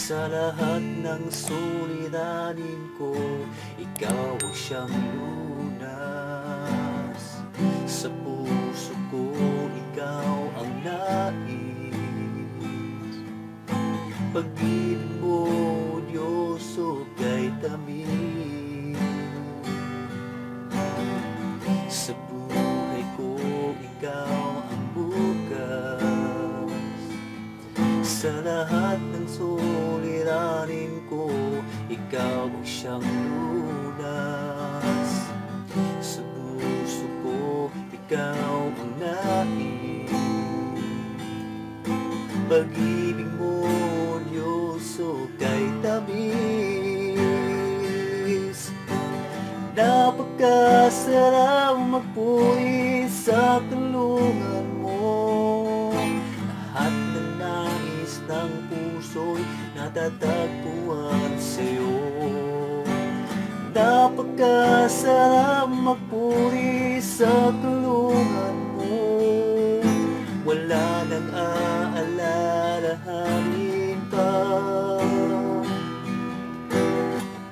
Sa lahat ng suliranin ko, ikaw ang siyang lunas. Sa puso ko, ikaw ang nais. Pag-ibig mo, Diyos, o kay tamis. Sa buhay ko, ikaw ang bukas. Sa lahat ng suliranin ko, ikaw ang siyang lunas. Sa puso ko, ikaw ang nais. Pag-ibig mo, Diyos, o kay tamis. Napakasarap magpuri sa tulungan mo. Lahat ng nais ng puso'y natatagpuan sa'yo. Napakasarap magpuri sa tulungan mo. Wala nang aalalahanin pa.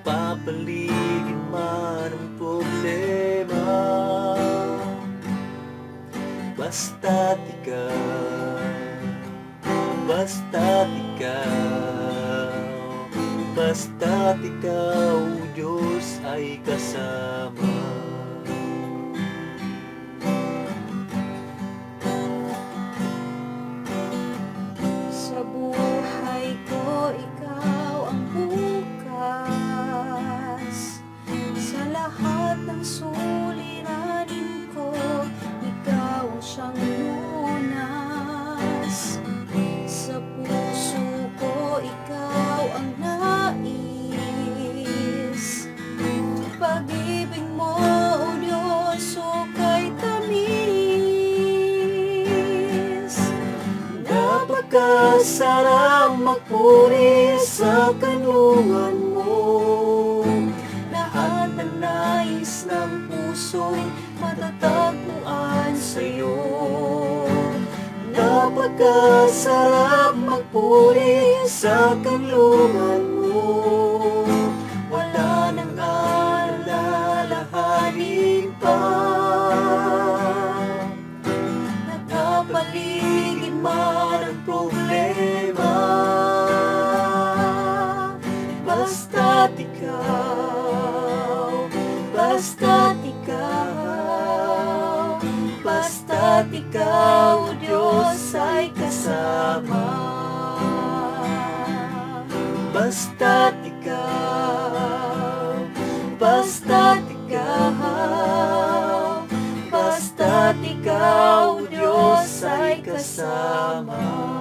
Papaligid man ang problema, basta't ikaw, basta't ikaw, basta't ikaw, Diyos ay kasama. Sa buhay ko, ikaw ang bukas. Sa lahat ng suliranin ko, ikaw ang siyang lunas. Sa puso ko, ikaw ang nais. Pag-ibig mo, O Diyos, o kay tamis. Napakasarap magpuri sa kanlungan mo. Lahat ng nais ng puso'y matatagpuan sa'yo. Napakasarap magpuri sa kanlungan mo. Wala nang alalahanin pa. Nagpapaligid man ang problema, basta't ikaw, basta't ikaw, basta't ikaw, Diyos ay kasama. Basta't ikaw, basta't ikaw, basta't ikaw, Diyos ay kasama.